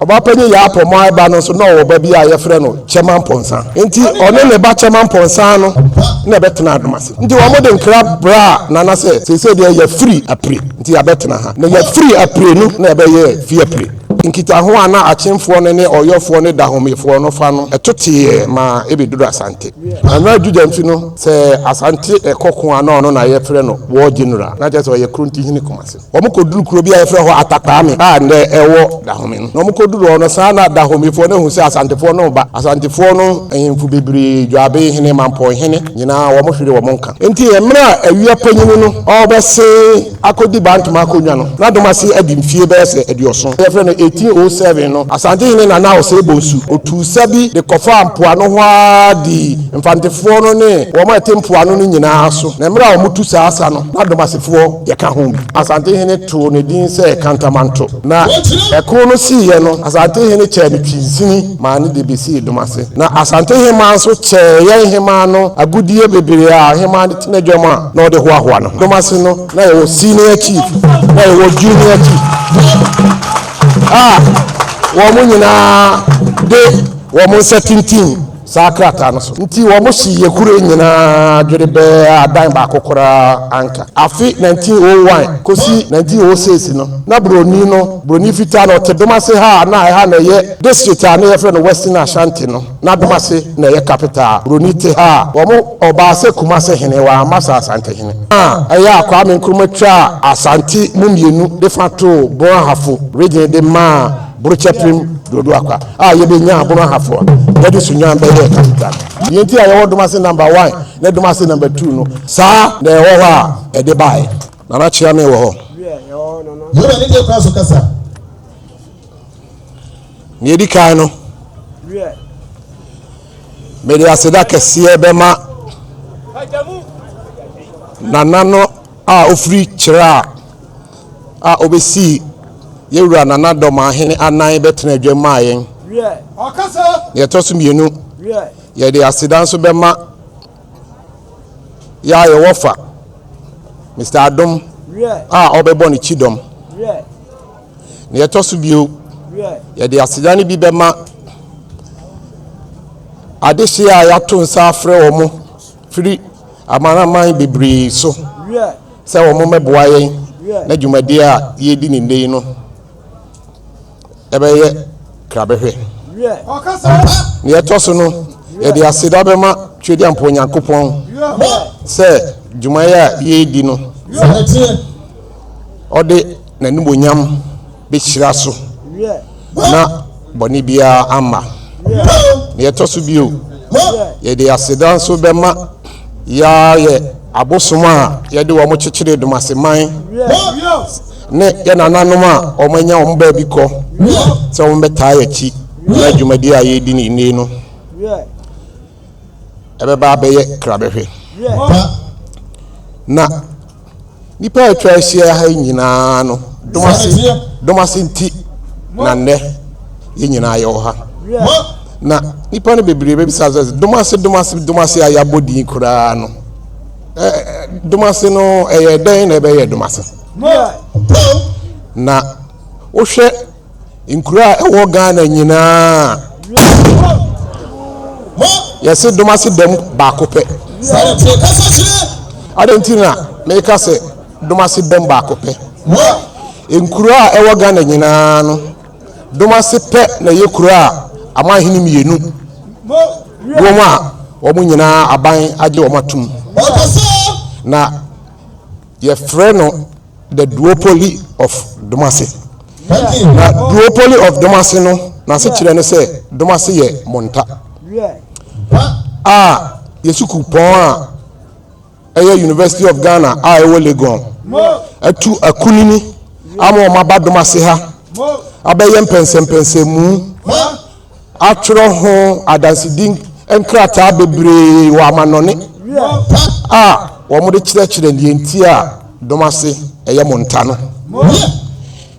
Obapenye ya apo mo eba no so no wo ba bia ye frɛ no Techiman ponsa enti one ne ba Techiman ponsa no na betena Adomase nti wo mo de nkra bra na na se de ye free apre nti ya betena ha na ye free apre no na be ye Fiapre nkita ho ana achemfo no ne oyofo ne Dahomey fo no fa no etote ma ebeduru Asante na dudamfi no se Asante ekoko ana no na ye frɛ no wo general na je se ye krunti hini Kumasi wo mo koduru kuro bia ye frɛ ho Atta a ne ewo Dahomey no mo koduru no sa na Dahomey fo ne hu se Asante fo no ba Asante fo no ehemfu bebre dwabe hene mampo hene nyina wo mo hwere wo mo nka enti emra awia panyinu no obese akodi Bantama akonwa no na Adomase adimfie be se adioso ye frɛ no 1807 no Asantehene na na ose bonsu otu sabi de kofa ampoano ho adi mfantefo no ne wo ma tempoano no nyina so na emra wo mutu saasa no na Adomasefo ye ka ho bi Asantehene to ne din se kantamanto na ekro no si ye no Asantehene che ne twinsini ma ne de besi Adomase na Asantehene ma so che ye hema no agudie bebre a hema ne tinadwama na ode hoahoa no Adomase no na ye wo senior chief na ye wo junior chief womu nyina de womu setintin sakrata no so nti womu hye kure nyina dwerebe adan ba kokora anka afi 1901 kosi 1906 no na broni fita no te Adomase ha na ye district na ye frɛ no Western Ashanti no na Adomase na ye capital broni te ha womu Obase Kumasi hene wa masa Asantehene aya Kwame nkurumotwa Asante mumienu de fato bon hafo region de ma Burucheprim dodo akwa ye be nya abono hafo ye de Sunyani be ye capital yenti aye Odomase number 1 na Odomase number 2 no sa na ye wo ha e de bai na na chia me wo ho yo be de kwa so kasa ni edi kai no me de aseda kese be ma nanano ofri kira obesi yewura nana domahene anan betena adwama ayen ye toso mienu ye de aseda nso be ma ya ye wofa Mr. Adom obebo ni chidom ne ye toso bio ye de aseda ni bi be ma adehye a ya to nsa afre wo mo firi amanaman bebre so se wo mo meboa yen na dwumade a ye di ni ndey no ebe ye krabehwe ne ye toso no ye de aseda be ma twedi ampo Nyankopon se dwumaye a ye di no ode na nimonyam be hira so na boni bia ama ne ye toso bio ye de aseda nso be ma ya ye abosoma ye de wo mo kyekere Adomase man ne ye nananom a o manya o mba bi ko se o mbeta ya chi na dwumadi a ye di ni no ebe ba be ye krabehwe na nipa atwa ahia ha nyina no Adomase nti na ne ye nyina ye ho ha na nipa no bebrebe bi sa Adomase aya bodi kura no Adomase no den na be ye Adomase na ohwe nkura ewo Ghana nyina yesi Adomase dem ba kope adentina meka se Adomase dem ba kope nkura ewo Ghana nyina no Adomase pe na ye kura amahini mienu woma wo nyina aban age wo matum na ye frɛ no the duopoly of Adomase na duopoly of Adomase no na se kire no se Adomase ye monta yesuku pon University of Ghana ewo Legon atu akunini ama ma ba Adomase ha abaye mpensempense mu atro ho adansidin enkrata bebre wa manone wo mo de kyerɛkyerɛ ne enti a Adomase eye monta no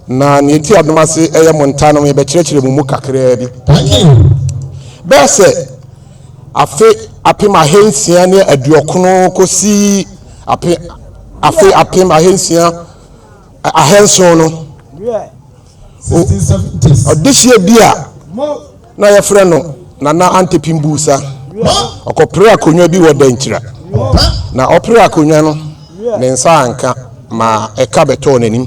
na ne enti Adomase eye monta no me be kyerɛkyerɛ mu kakra bi bese afi apema hensia ne aduokono kosi afi apema hensia ahenso no 1670s. Odishie bia na ye frɛ no nana antepimbusa. Okopre akonwa bi wo Denkyira. Na opre akonwa no ne nsa anka ma eka beto nanim.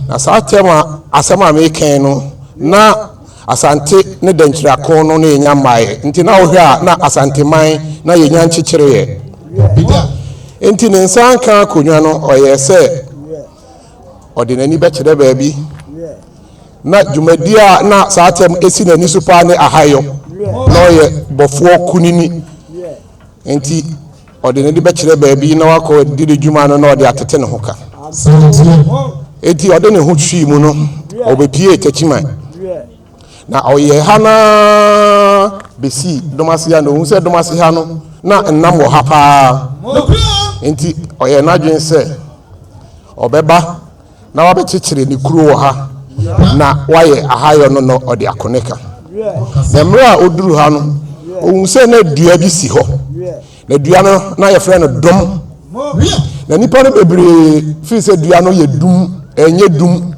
Na saa tema asema meken no na asante ne Denkyira kon no na enya mae. Nti na wo hwa na asanteman na yenya nkyekere ye. Enti ne nsa anka akonwa no oye se ordinary be kire baabi na jumadia na saatem esi na ni supa ne ahayo na oye bofuo kunini enti ordinary be kire baabi na wako didi juma no na ode atete ne hoka enti ode ne ho twi mu no obepie Techiman na oye hana besi domasi ya no hu se domasi ha no na nnam wo ha pa enti oye na dwen se obeba na wabekekere ni kuro wo ha na waye ahayo no no ode akoneka emra oduru ha no ohun se na dua bi si ho na dua no na ye frɛ no dom na nipa no bebre fi se dua no ye dum enye dum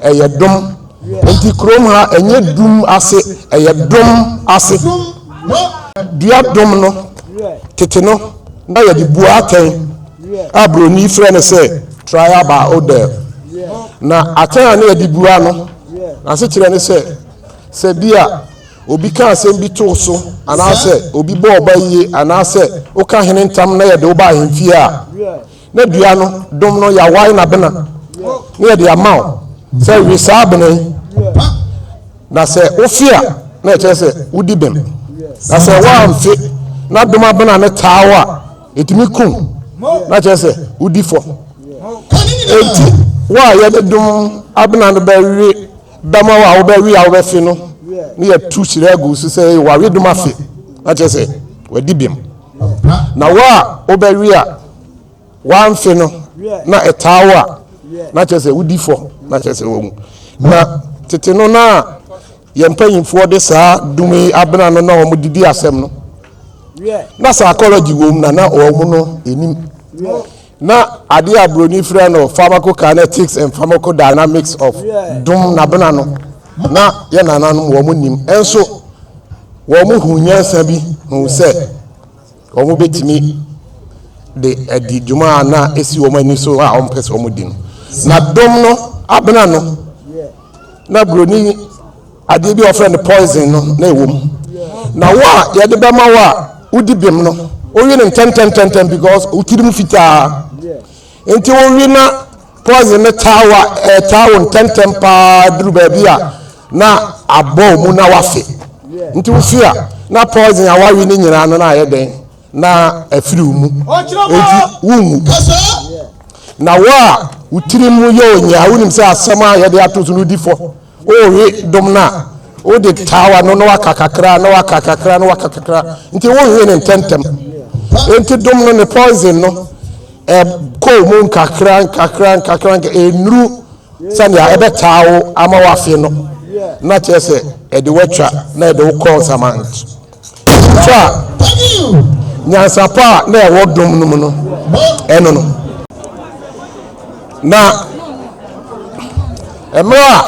eye dom enti krom ha enye dum ase eye dom ase dua dom no tete no na ye di bua ten abroni frɛ no se trial by order na atena ne edi bua no na se kire ne se bia obi ka asem bi to so anase obi bo oba yie anase o ka hene ntam na ye de oba hemfie a na dua no dom no ya wai na bena ne ye de amao se wi sabena na se ofia na ye se udi bem na se wa mfe na dom abena ne tawa etimi kun na che se udi fo enti wa ye de dum abena no ba wi dama wa wo ba wi a wo ba fi no ne ye tu shiragu so say wa wi dum afi na che say wa dibim na wa wo ba wi a wa mfi no na etawa na che say udi fo na che say wo mu na tete no na ye mpanyimfo de saa dum abena no na wo mu didi asem no na psychology wo mu na wo mu no enim na ade abroni frɛ no pharmacokinetics and pharmacodynamics of dum na bena no na ye nananom wo mu nim enso wo mu hunyansa bi hu se wo mu betimi de adi juma na esi wo mani so a on pese wo mu din na dum no abena no na broni ade bi ofre no poison no na ewom na wa ye de bema wa udi bim no o wi ne ten because utirim fita enti wo wi na poison ne tawo ten pa duru ba bia na abo mu na wafe nti wo fia na poison awa wi ne nyina no na aye den na afiri mu enti wumu na wa utirim mu ye onya wonim se asema ye de atoso no difo o wi dom na o de tawa no no wakakakra nti wo wi ne tentem enti dom no ne poison no ko mu kakra enuru sania ebe tawo ama wafe no na chese ede watcha na ede ko samant twa nyansa pa na e wodom no mu no eno no na emra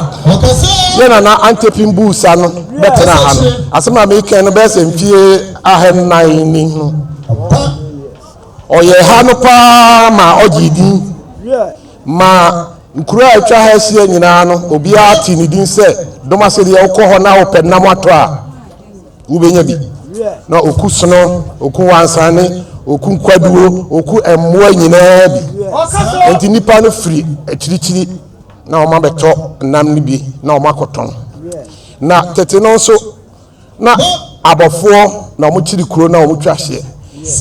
yana na antepimbusa no betena ha no asema me ken no be se mfie ahennan ni no oye ha no pa ma ogidi ma nkura atwa ha sia nyina no obi ati ni din se domase de okọ na openam ato a ubenya bi na okusono oku wansane oku nkwaduo oku emmoa nyina bi enti nipa no firi akirichiri na o ma beto nam ni bi na o makoton na tete no so na abofo na o mu chiri kuro na o mu twahye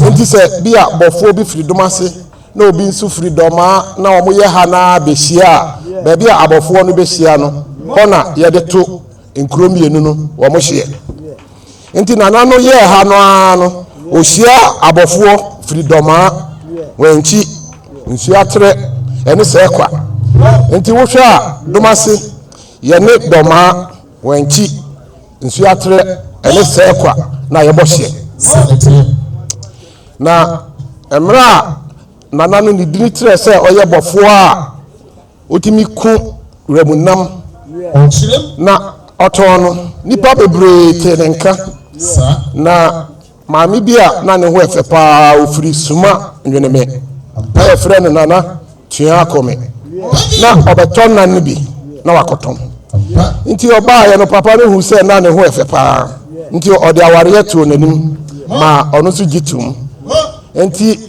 enti se bia bofo bi firi domase na obi nsu firi doma na o mu ye ha na behia ba bia abofo no behia no hona ye de to nkromienu no o mu hye enti nana no ye ha no ano o hia abofo firi doma wanchi Nsoatre ene se kwa enti wo hwa domase ye ne doma wanchi Nsoatre ene se kwa na ye bo hye na emra nana no ni dini tre se oye bofo a otimi ku remunam na otono nipa bebre tenenka na maami bia na ne ho efe pa ofiri Suma nweneme e frɛ no nana tua akome na obeton na ne bi na wakotom nti oba ye no papa ne hu sɛ na ne ho efe pa nti ode aware to nanim ma ono so gitum nti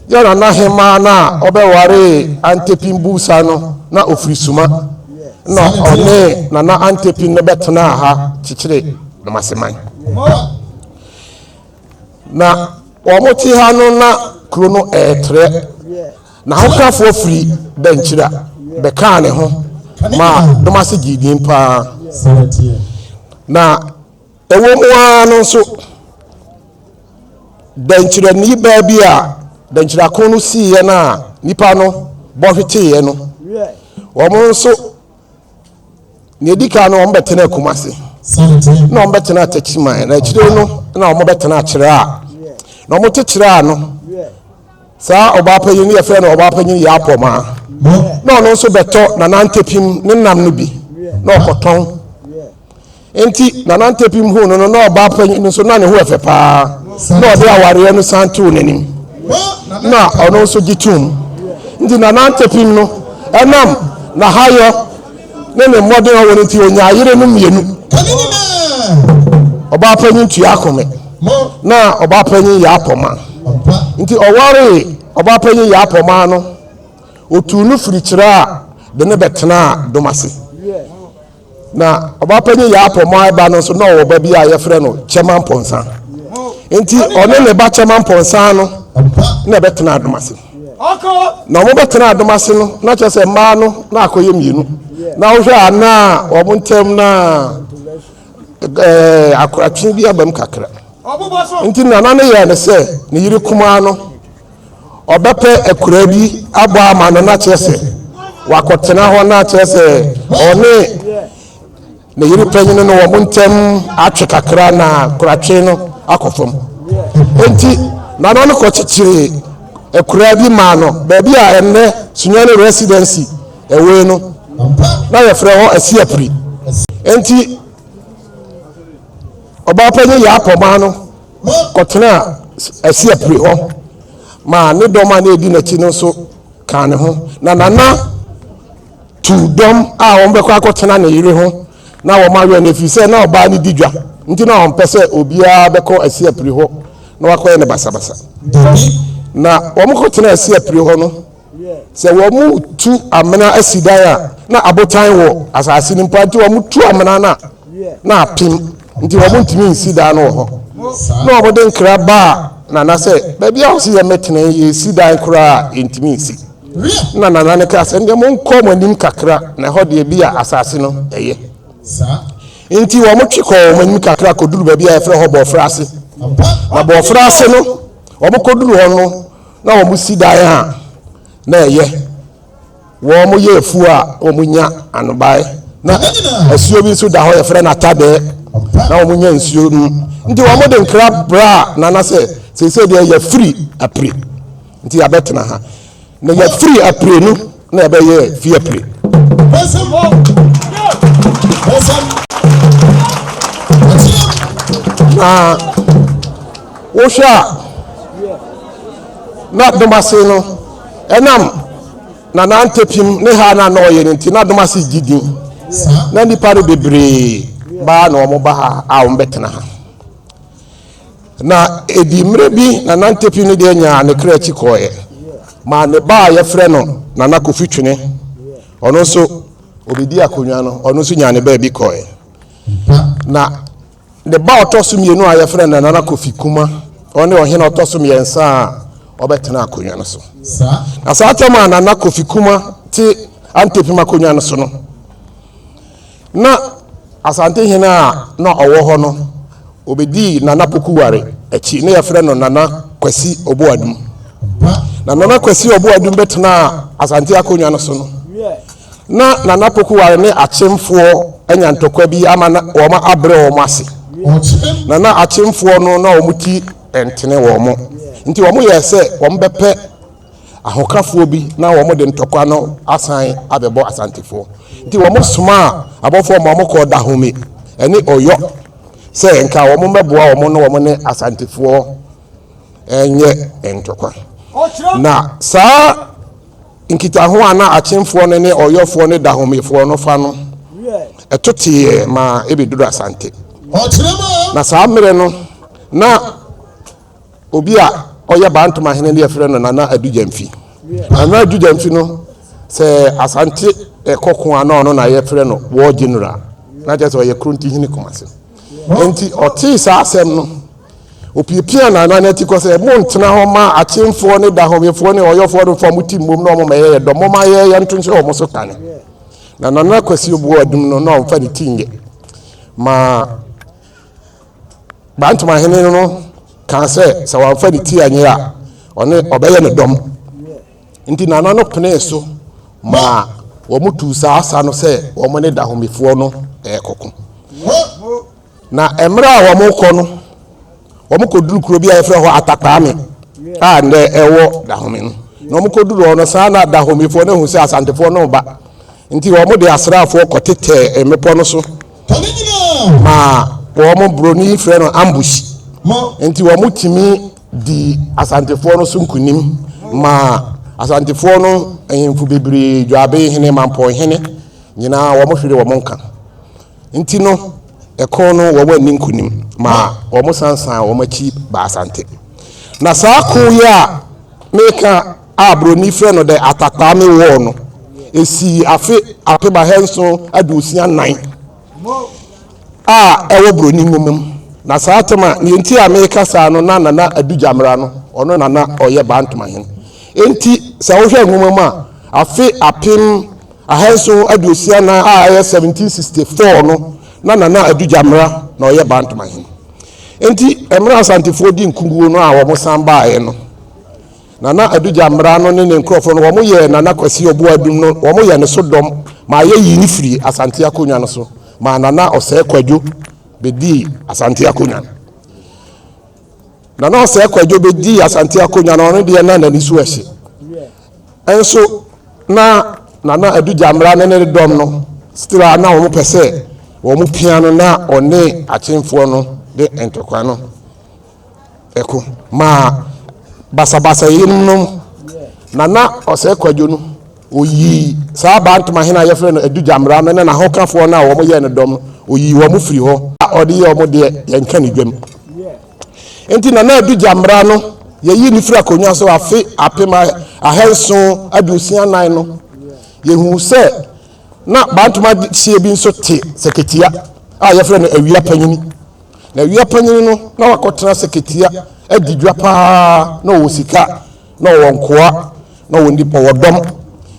yana na hema na obeware antepimbusa no na ofiri Suma na one na antepin no betena ha chichire no maseman na omoti ha no na kuro no etre na hokafo ofiri Denkyira beka ne ho ma domase gidin pa na ewo mu no so Denkyira ni ba bia Denkyira ko no siye na nipa no bohweteye no wo so ne dika no ombetena Kumasi na ombetena Techiman na chire no na ombetena chire a na omote chire a no sa obapanyin ye fe na obapanyin ya apoma na ono so beto na nantepim ne nam no bi na okoton enti na nantepim hu no na obapanyin so na ne ho efe pa na ode aware no santu nanim na ono so gitum ndi na nantepim no enam na hayo ne modern woni ti onya ayire no mienu obapanyin tu akome na obapanyin ya apoma nti oware obapanyin ya apoma no otu no firikyira de ne betena domase na obapanyin ya apoma ba no so na oba bi a yefre no Techiman ponsa nti one ne ba Techiman ponsa no na betena domase na mo betena domase no na chese ma no na akoye mienu na wo hwa ana wo ntem na akoratwe bi abam kakra nti na ne ye ne se ne yiri kuma no obepe ekura bi abo ama no na chese wakotena ho na chese one ne yiri panyin no wo ntem atwe kakra na koratwe no akofom nti na no ko chichire ekura bi ma no ba bi a enne Sunyani residency ewe no na ye frɛ ho Fiapre enti obapanyin ya apoma no kotena Fiapre ho ma ne doma na edi na chi no so kan ne ho na tu dom a won be kwa kotena na yire ho na wo ma we na fi se na oba ni didwa nti na on pese obia be ko Fiapre ho na wakoye ne basabasa na wo mo kotena Fiapre ho no se wo mu tu amena asidaya na abotan wo asase ni mpanti wo mu tu amena na apim nti wo mu ntimi nsida no ho na wo Denkyira ba na se ba bia wo se ye metena ye sida nkura ntimi nsi na ne ka se ndem nko manim kakra na ho de bia asase no eye nti wo mu twiko manim kakra koduru ba bia efre ho bo frase na bo frase no wo mu koduru ho no na wo mu sida ha na eye wo mu ye fu a wo mu nya anobae na asuo bi so da ho ye frɛ na Atta na wo mu nya nsuo nti wo mu Denkyira bra na se de ye free apre nti ya betena ha na ye free apre no na be ye Fiapre na wo sha na domase no enam na nantepim ne ha na oye nti na domase gidin na nipa re bebre ba na omo ba ha a wo betena ha na edi mre bi na nantepim ne de nya ne kra chi koye ma ne ba ye frɛ no na nakofitwene ono so obedi akonwa no ono so nya ne ba bi koye na ne ba otoso mienu a ye frɛ na nakofikuma one ohene otoso miensa a obetena akonwa no so na sa atama na nakofikuma ti antepim akonwa no so no na Asantehene a na owo ho no obedi nana pokuware echi ne ye frɛ no nana kwasi oboadum na nana kwasi oboadum betena Asante akonwa no so no na nana pokuware ne achemfo anya ntokwa bi ama na wo ma abre wo mase na achemfo no na wo muti entene wo mo nti wo mo ye se wo mbepe ahokafo bi na wo mo de ntokwa no asan abebo Asantefo nti wɔn soma abɔfo wɔn kɔ Dahomey ɛne Ɔyɔ sɛ nka wɔn mmɛboa wɔn no wɔn ne asantefoɔ ɛnyɛ ntɔkwa na saa nkitaho ana akyemfoɔ no ne Ɔyɔfoɔ ne Dahomeyfoɔ no fa no ɛtoteɛ ma ebeduru Asante na saa mmere no na obi a ɔyɛ Bantama hene ne yɛfrɛ no Nana Adujamfi Nana Adujamfi no sɛ Asante ɛkɔko ana ɔno na yɛfrɛ no war general na kyerɛ sɛ ɔyɛ kronti hene Kumasi enti ɔtee saa asɛm no opiepia Nana na ti kɔ sɛ mo ntena hɔ ma akyemfoɔ ne Dahomeyfoɔ ne Ɔyɔfoɔ no fɔ mo ti mmom na ɔmo ma yɛyɛ dɔ mo ma yɛyɛ nto nhyɛ ɔmo so kane na Nana Kwasi obuo adum no na ɔmfa ne tinge ma Bantama hene no kan sɛ sɛ wɔamfa ne ti anyɛ a ɔne ɔbɛyɛ ne dɔm nti Nana no pene so ma wɔn tu saa asa no sɛ wɔn ne Dahomeyfoɔ no ɛkɔko na emre a wɔn kɔ no wɔn kɔ duru kuro bi a yɛfrɛ hɔ Atta a ndɛ ɛwɔ Dahomey no na wɔn kɔ duru hɔ no saa na Dahomeyfoɔ no hu sɛ asantefoɔ no ba nti wɔn de asraafoɔ kɔtetɛ mmepɔ no so ma wɔn broni frɛ no ambush nti wɔn timi di asantefoɔ no so nkunim ma asantefoɔ no ɛyɛmfu bebree dwabe hene mampɔ hene nyinaa wɔn hwere wɔn nka nti no ɛkɔ no wɔn ani nkunim ma wɔn sansan wɔn akyi ba Asante na saa ko yi a meka a broni frɛ no de atakpame wɔ no esi afe apeba henso aduosia 9 a ɛwɔ broni ngomam na saa tema ne enti a meka saa no na Nana Adujamra no ɔno Nana ɔyɛ Bantama hene enti sɛ wohwɛ ngomam a afe apem ahenso aduosia 9 a ɛyɛ 1764 no na Nana Adujamra na ɔyɛ Bantama hene enti emra asantefoɔ di nkunguo no a wɔn san baeɛ no Nana Adujamra no ne nkrɔfo no wɔn yɛ Nana Kwasi obuo adum no wɔn yɛ ne so dɔm ma yɛ yi ni firi Asante akonwa no so ma Nana ɔsɛ kwadwo bedi Asante akonwa Nana ɔsɛ kwadwo bedi Asante akonwa no ɔno de na nani so ɛhye enso na Nana Adujamra ne dɔm no stira na wɔn pɛsɛ wɔn piano na ɔne akyemfoɔ no de entokwa no ɛko ma basabasa yinum no Nana ɔsɛ kwadwo no oyi saa Bantama hene a yɛfrɛ no Adujamra no ne na hokafoɔ na wɔn yɛ ne dɔm no oyi wɔn firi hɔ a ɔde yɛ wɔn de yɛnka ne dwam enti Nana Adujamra no yɛyi ne firi akonwa so afe apema ahenso aduosia 9 no yɛhu sɛ na Bantama sie bi nso te seketia a yɛfrɛ no awia panyini na awia panyini no na wakɔtena seketia adidwa paa na wɔ sika na wɔ nkoa na wɔ nipa wɔ dɔm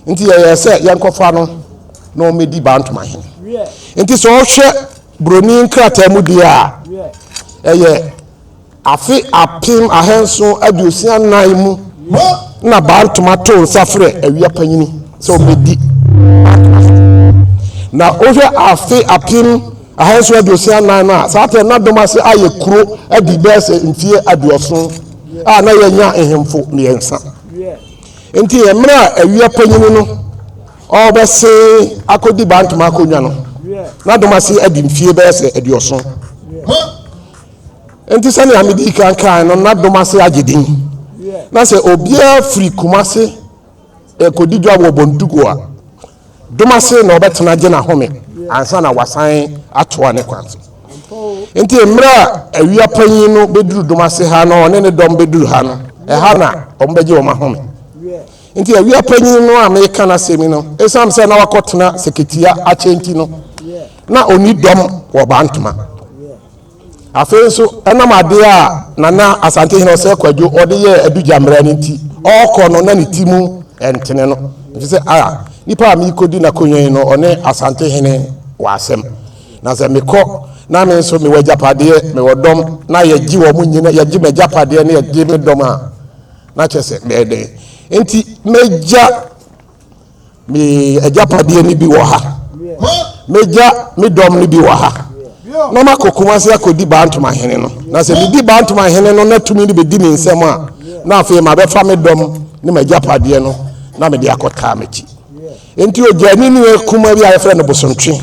nti yɛyɛ sɛ yɛnkɔfa no na ɔmɛdi Bantama hene nti sɛ ɔhwɛ broni nkrataa mu deɛ a ɛyɛ afe apem ahenso aduosia 9 mu na Bantama to nsa frɛ awia panyini sɛ ɔmɛdi na ɔhwɛ afe apem ahenso aduosia 9 na saa tɛ na Odomase ayɛ kuro adi bɛsɛ mfie aduoso a na yɛnya ehemfo mmiɛnsa nti emre a awia panyini no ɔbɛse akodi Bantama akonwa no na Odomase adi mfie bɛsɛ aduoso nti sɛ ne amedi kankan no na Odomase agedin na sɛ obia firi Kumasi ekodi dwa wɔ bontugo a Odomase na ɔbɛtena gye na home ansa na wasan atoa ne kwanso nti emre a awia panyin no beduru Odomase ha no ne dɔm beduru ha no ɛha na ɔmbɛgye wɔn ahome nti awia panyin no a meka na semi no esam sɛ na wakɔtena seketia akyenti no na oni dɔm wɔ Bantama afei nso ɛnam ade a Nana Asantehene ɔsɛ kwadwo ɔde yɛ Adujamra ne nti ɔkɔ no na ne timu ɛntene no nti sɛ nipa a mikodi na konyan no ɔne Asantehene wɔ asɛm na sɛ mekɔ na me nso me wajapadeɛ me wodom na yɛgye wɔ mu nyina yɛgye me japadeɛ ne yɛgye me dom a na kyerɛ sɛ bɛɛdɛ enti megya me ajapadeɛ ni bi wɔ ha megya me dom ni bi wɔ ha na makokuma se akodi Bantama hene no na sɛ me di Bantama hene no na tumi ni be di me nsɛm a na afei ma bɛfa me dom ne me japadeɛ no na me de akɔta mechi enti ojani ni kuma bi ayefre no bosontwe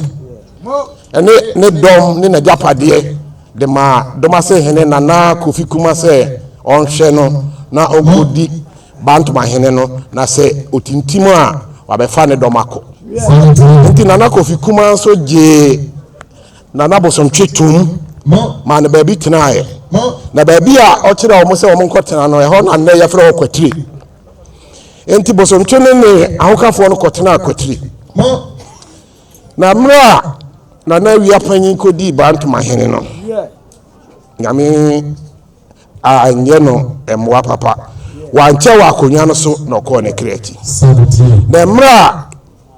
ene ne dom ne na japade de ma domase hene nana kofi kuma se onhwe no na ogodi Bantama hene no na se otintim a wabefa ne domako enti nana kofi kuma so je nana bosontwe tum ma ne baby tenae na baby a o kire o mo se o mo nkotena no e ho na ne yefre o kwatire enti bosontwe ne ahokafo no kotena akwatire na mra na na wi apanyin kodi Bantama hene no nyame anye no emwa papa wanche wa akonwa no so na ko ne kreti na mra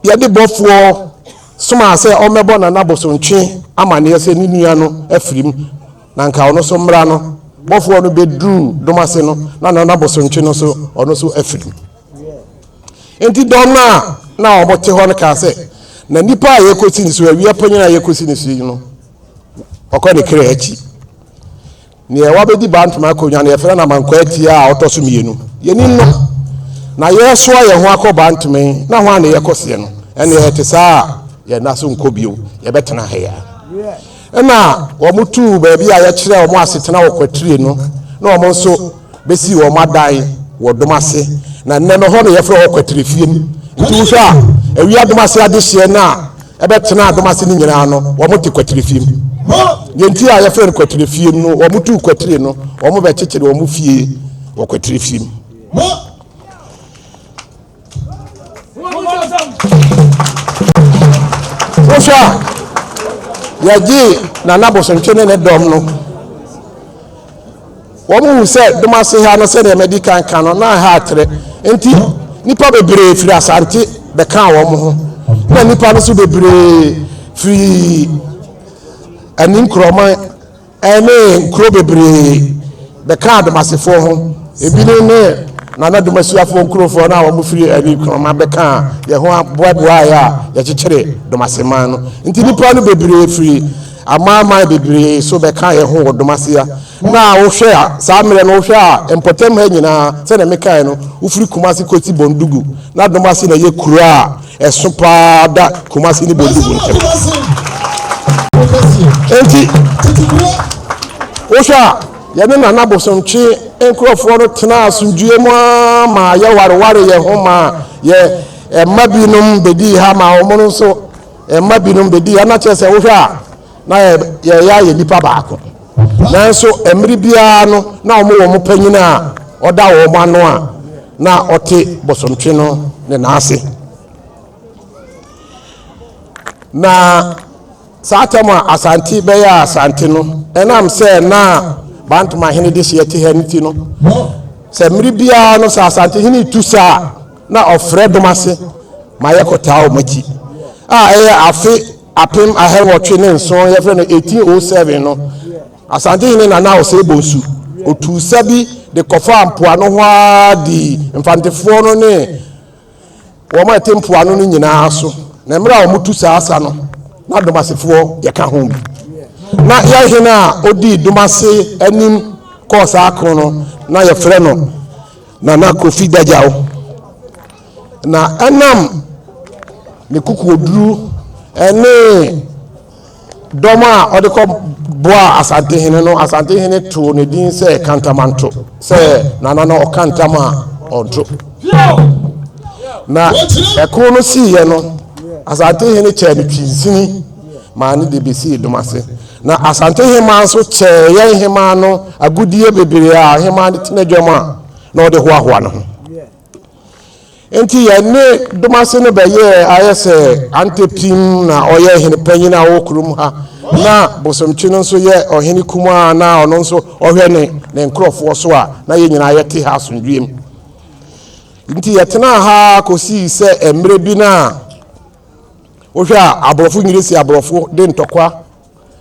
ye de bofo Suma se o mebo na nabosontwe amane se ni nua no afrim na nka ono so mra no bofo no bedru domase no na nabosontwe no so ono so afrim enti dom na obote ho no ka se na nipa a yekosi ni so awi apanyina yekosi ni so no okọ ne kreti ni e wa bedi Bantama akonwa na yefra na mankwati a otoso mienu yeni no na yeso ye ho akọ Bantama na ho ana yekose no ene yete saa ye naso nkobio ye betena ha ya na wo mutu ba bia ye kire wo asetena wo kwatire no na wo nso besi wo madan wo domase na nne no ho no ye fra wo kwatire fiem nti wo sha awi adomase adehye na e betena adomase ni nyina no wo mutu kwatire fiem ye nti a ye fra kwatire fiem no wo mutu kwatire no wo mo be kekere wo mu fie wo kwatire fiem Osha yaji na nabosontwe ne dom no wo mu se domase ha no se de medical kan no na ha atre enti nipa bebre firi asante be kan wo ho na nipa no so bebre firi anim kroma ene kro bebre be kan domase fo ho ebi ne na domasuafo nkrofo na wo firi ani kroma be kan ye ho aboaboa ya ye kekere domase man no nti nipa no bebre firi amama bebre so be kan ye ho domase ya na wo hwe a samre no hwe a empotem ha nyina se na mekai no wo firi Kumasi koti bondugu na domase na ye kuro a esopa da Kumasi ni bondugu enti wo hwe a ye ne na bosontwe enkrofo no tena asundue mu ma ye wareware ye homa ye mabinum bedi ha ma omo so mabinum bedi ana chese wo hwa na ye nipa baako nanso emri bia no na omo panyina oda wo mo ano a na ote bosontwe no ne na ase na saatama asante be ya asante no enam se na Bantama hene de siete haniti no se mri bia no sa Asantehene tusa na ofre domase ma yekota o machi afi apem ahewotwe ne nso yefre no 1807 no Asantehene na o se bonsu otusa bi de kofa ampoa no ho di mfantefo no ne wo ma tempoa no nyina so na mra o mutusa asa no na domasefo yeka ho bi na ya hina odi domase anim course akono na ye frɛ no na kofi dajawo na anam ne kuku oduru ene doma odeko boa Asantehene no Asantehene to ne din se kantamanto se nana no kantama onto na ekono si ye no Asantehene che ne twinsini ma ne de besi domase na Asantehene man so che ye hema no agudie bebere a hema de tenadwama na ode hoahoa no enti ye ne domase no be ye ayese antepim na oye hene panyina wo kurum ha na bosomtwe no so ye ohene kuma na ono nso ohwe ne nkrofo so a na ye nyina ye te ha asundwem enti ye tena ha kosi se emre bi na ohwe abrofo nyiresi abrofo de ntokwa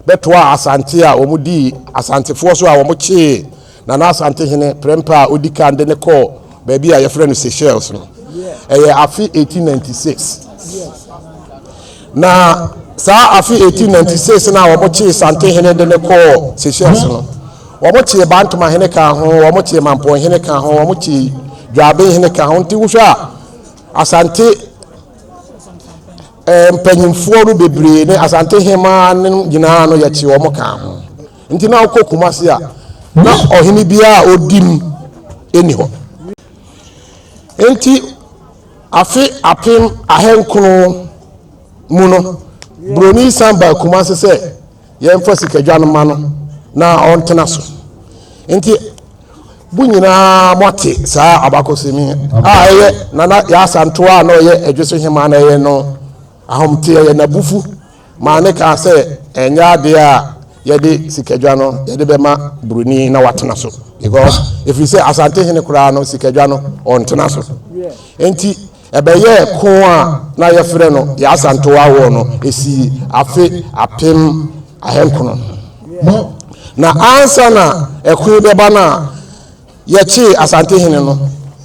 betwa asante a omudi asantefo so a omoche na Asantehene prempa odika ande ne ko ba bia ye frɛ no Seychelles no afi 1896 na sa afi 1896 na omoche Asantehene de ne ko Seychelles no omoche Bantama hene ka ho omoche Mampo hene ka ho omoche Dwabe hene ka ho nti wo hwa Asante mpanyimfoɔ no bebree ne Asantehene ne nyinaa no yɛkye wɔn ka ho nti na wokɔ Kumasi a na ɔhene bia odim eni hɔ nti afe apem ahenkono mu no broni samba Kumasi sɛ yɛmfa sikadwa no ma no na ɔntena so nti bu nyinaa mote saa abakosemi a ɛyɛ nana ya Asantoa na ɔyɛ Ejisu hema na ɛyɛ no ahomte ɛyɛ nabufu ma ne ka sɛ ɛnya ade a yɛde sikadwa no yɛde bɛma broni na watena so because if you say Asantehene koraa no sikadwa no ɔntena so nti ɛbɛyɛ ko a na yɛfrɛ no ya Asantoa wɔ no esi afe apem ahenkono na ansa na ɛko bɛba na yɛkye Asantehene no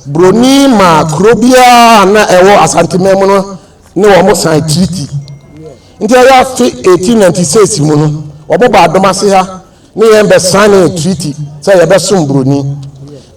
broni ma krobia na ɛwɔ Asantehene mu no ne wɔn san treaty nti ɛyɛ afe 1896 mu no wɔbɔ Odomase ha ne yɛn bɛ sign treaty sɛ yɛbɛsom broni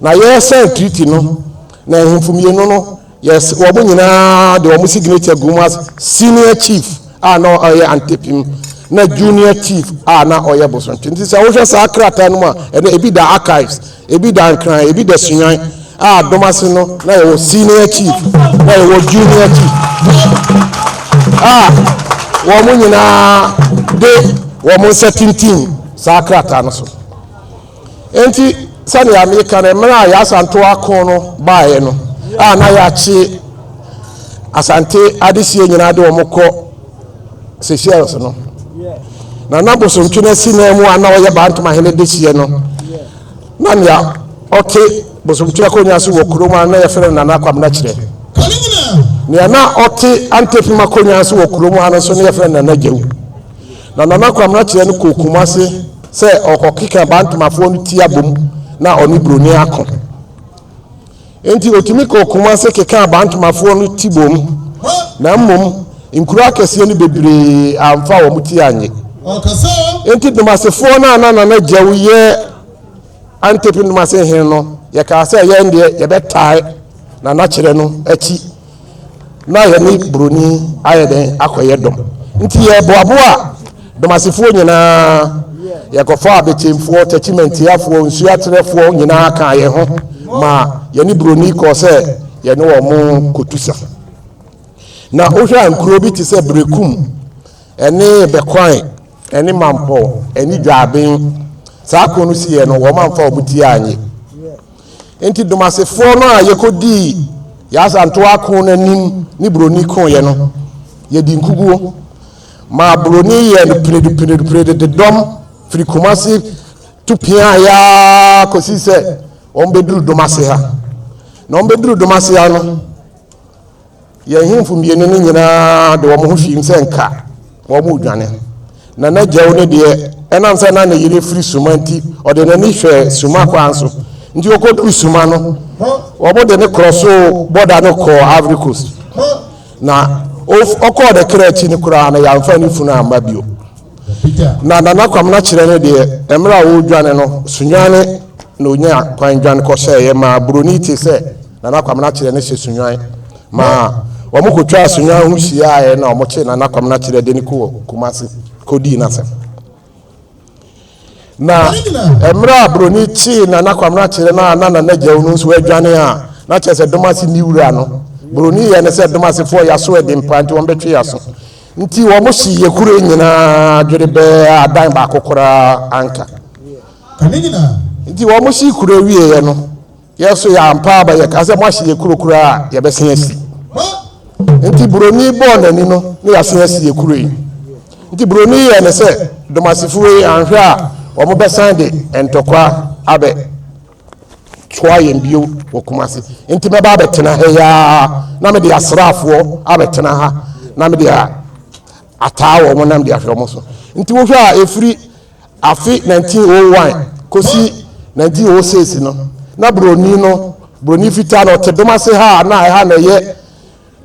na yɛ sign treaty no na nhimfumie no yes wɔn nyinaa de wɔn signature gu mu as senior chief a na ɔyɛ antepim na junior chief a na ɔyɛ bosonto nti sɛ wohwɛ saa krataa no mu a ɛno ebi da archives ebi da nkran ebi da Sunyani a Odomase no na yɛwɔ senior chief na yɛwɔ junior chief wɔn nyinaa de wɔn certain saa krataa no so nti sani Amerika na mmerɛ a ya Asantoa ko no baeɛ no a na yɛakye Asante adesie nyinaa de wɔn kɔ Seychelles no na bosomtwe no si na mu a na ɔyɛ Bantama hene dehyie no na nea ɔte bosomtwe akonnwa so wɔ kurom a na yɛfrɛ Nana Kwame kyerɛ nea na ɔte antepim akonnwa so wɔ kurom a no so na yɛfrɛ Nana Gyewu na Nana Kwame kyerɛ no kɔ Kumasi sɛ ɔkɔkeka Bantamafoɔ no ti abom na ɔne broni ako enti otumi kɔ Kumasi keka Bantamafoɔ no ti bom na mmom nkuru akɛseɛ no bebree amfa wɔn ti anye enti Domasefoɔ na Nana Gyewu yɛ antepim Domase hene no yɛka sɛ yɛn deɛ yɛbɛtae Nana kyerɛ no akyi na yɛne broni ayɛ den akɔyɛ dɔm nti yɛboaboa Domasefoɔ nyinaa yɛkɔfa abɛkyɛmfoɔ Techiman tiafoɔ Nsoatrefoɔ nyinaa ka yɛ ho ma yɛne broni kɔ sɛ yɛne wɔn kotusa na wohwɛ nkuro bi te sɛ Berekum ɛne Bekwan ɛne Mampɔ ɛne Dwaben saa ko no si yɛ no wɔn amfa wɔn ti anye nti Domasefoɔ no a yɛkɔdi ya Asantoa ko n'anim ne broni ko yɛ no yɛdi nkuguo ma broni yɛ no pinedi de dɔm firi Kumasi tupia ya kosi sɛ wɔn bɛduru Odomase ha na wɔn bɛduru Odomase ha no yɛn himfo mmienu no nyinaa de wɔn ho hwim sɛ nka wɔn dwane Nana Gyewu no deɛ ɛnam sɛ na yere firi Suma nti ɔde n'ani hwɛ Suma kwan so nti wɔkɔduru Suma no wɔn de ne korɔ so bɔda no kɔ Ivory Coast na ɔkɔɔ de kra akyi ne koraa na yɛamfa ne funu amma bio na Nana Kwame kyerɛ no deɛ mmerɛ a wɔredwane no Sunyani na onya kwan dwane kɔhyɛeɛ ma broni te sɛ Nana Kwame kyerɛ no hyɛ Sunyani ma wɔn kɔtwa Sunyani ho hyiaeɛ na wɔn kye Nana Kwame kyerɛ de ne kɔ Kumasi kɔdii n'asɛm na mmerɛ a broni kye Nana Kwame kyerɛ no a na Nana Gyewu no nso adwane a na kyerɛ sɛ Odomase ni wura no broni yɛ ne sɛ Domasefoɔ yaso ɛde mpa nti wɔn bɛtwe yaso nti wɔn hyi yɛkure nyinaa dwere bɛɛ adan baako koraa anka nti wɔn hyi kure wieɛ no yɛso yɛ ampa aba yɛka sɛ mo ahye yɛkuro koraa yɛbɛsen asi nti broni bɔɔ n'ani no ne yɛasen asi yɛkuro yi nti broni yɛ ne sɛ Domasefoɔ yi anhwɛ a wɔn bɛsan de ntɔkwa abɛ toa yɛn bio wɔ Kumasi nti mɛba abɛtena ha yaa na mede asraafoɔ abɛtena ha na mede ataa wɔn na mede ahwɛ wɔn so nti wohwɛ a ɛfiri afe 1901 kɔsi 1906 no na broni fitaa na ɔte Odomase ha na ɛha na ɛyɛ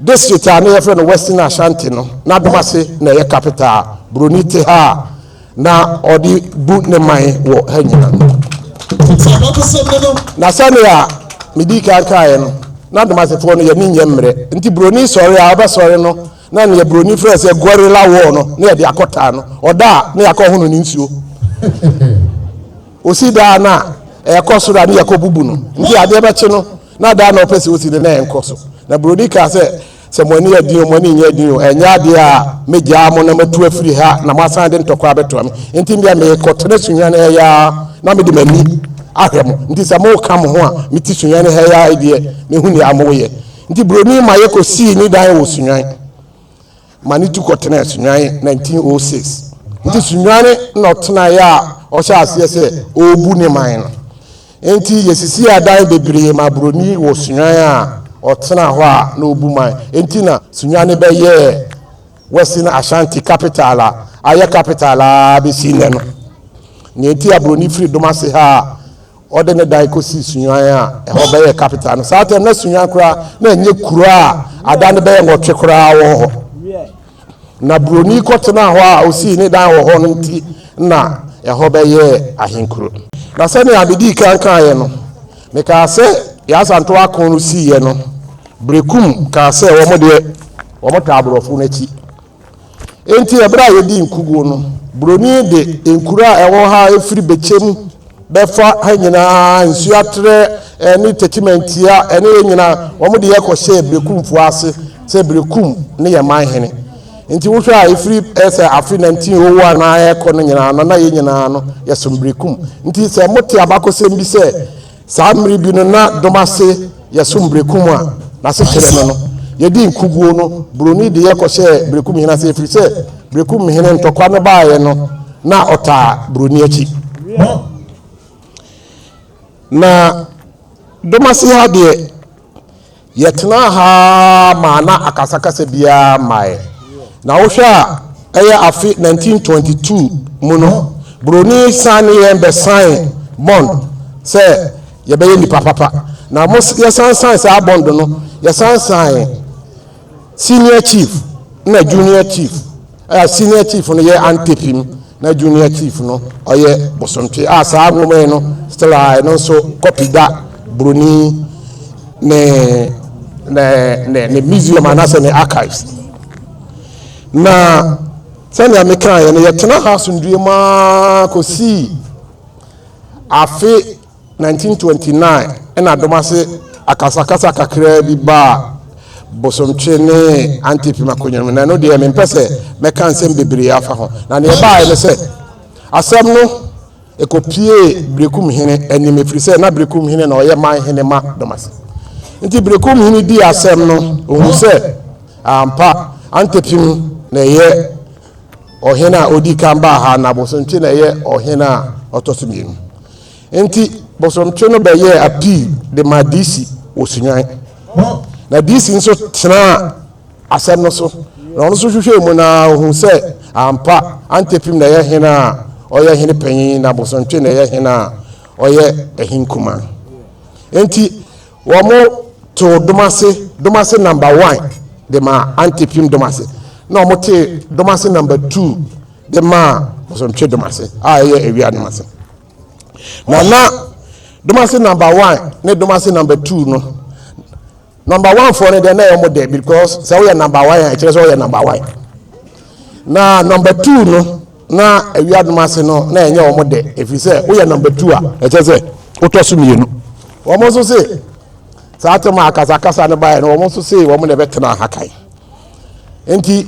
district a na yɛfrɛ no Western Ashanti no na Odomase na ɛyɛ capital broni te ha na ɔde bu ne man wɔ ha nyina na sɛnea medi kankaeɛ no na Odomase fo no ye ni nyemre nti broni sori a oba sori no na ne broni frɛ sɛ gorilla war no na ye de akɔta no oda na yakɔ hono ni nsuo osi da na ekoso da ne yakɔbubu no nti ade bɛkye no na da na opese osi ne na enkoso na broni ka sɛ moni adi o moni nya adi o enya ade a megya mo na matu afiri ha na masan de ntɔkwa beto am nti bia me kɔtene Sunyani ya na me de mani ahwemo nti sɛ mo ka mo ho a meti Sunyani ha ya ide me hu ni amoye nti broni ma ye kosi ni dan wo Sunyani mani tu kɔtene Sunyani 1906 nti Sunyani na ɔtena ya o sha ase sɛ obu ne man no nti yesisi adan bebre ma broni wo Sunyani a ɔtena hɔ a na obu man nti na Sunyani bɛ ye Western Ashanti capital a aye capital a be sine no ne nti abroni free Odomase ha ode ne dai kosi Sunyani a ɛhɔ bɛ ye capital no saatem na Sunyani kura na enye kura adan bɛ ye ngotwe kura wɔ hɔ na broni kɔtena hɔ a osi ne dan wɔ hɔ no nti na ɛhɔ bɛ ye ahenkuro na sɛ ne abedi kankan ye no me ka sɛ ya Asanto akon no si ye no Berekum ka sɛ wɔn ta aborɔfo n'akyi enti ebra yedi nkugo no broni de enkura ɛwɔ ha efiri bechem bɛfa ha nyina Nsoatre ne Techiman tia ene nyina wɔn de yɛkɔ Berekum fo ase sɛ Berekum ne yɛ manhene nti wo hwɛ a efiri ɛsɛ afri 1901 na ɛkɔ no nyina na yɛ nyina no yɛsom Berekum nti sɛ mote abakɔsɛm bi sɛ saa mmiri bi no na Odomase yɛsom Berekum a na se kyerɛ no yedi nkuguo no broni de yɛkɔ Berekum hena sɛ efiri sɛ Berekum hena ntɔkwa no baayɛ no na ɔta broni akyi na Odomase ha de yɛtena ha ma na akasakasa bia mae na wo hwɛ a ɛyɛ afi 1922 mu no broni sane yɛ be sign bond sɛ yɛbɛyɛ nipa papa na mo yɛsan sign sa bond no yɛsan sign senior chief na junior chief senior chief no yɛ antepim na junior chief no ɔyɛ bosomtwe a saa ngoma no still no so copy da broni ne museum anase ne archives na sɛnea meka yɛ no yɛtena ha asomdue ma kosi afe 1929 ɛna Odomase akasakasa kakra bi ba bosomtwe ne antepim akonyam na no de me mpɛ sɛ meka nsɛm bebree afa ho na ne ba yɛ no sɛ asɛm no ekopie Berekum hene anim efiri sɛ na Berekum hene na ɔyɛ man hene ma Odomase nti Berekum hene di asɛm no ohun sɛ ampa antepim na yɛ ɔhene a odi kan ba ha na bosomtwe na yɛ ɔhene a ɔtɔso mienu nti bosomtwe no bɛyɛ appeal de ma DC wɔ Sunyani na DC nso tena asɛm no so na ɔno so hwehwɛ mu na ohun sɛ ampa antepim na yɛ hene a ɔyɛ hene panyin na bosomtwe na yɛ hene a ɔyɛ ahinkuma nti wɔn to Odomase number 1 de ma antepim Odomase na omote Odomase number 2 de ma bosomtwe Odomase a ɛyɛ ewia Odomase na Odomase number 1 ne Odomase number 2 no number 1 for ne de na ɛmo de because sɛ wo yɛ number 1 a ɛkyerɛ sɛ wo yɛ number 1 na number 2 no na ewia Odomase no na ɛnyɛ wɔn de efiri sɛ wo yɛ number 2 a ɛkyerɛ sɛ wotɔso mienu wɔn so se saa tema akasakasa ne bae no wɔn so se wɔn de bɛtena hakai enti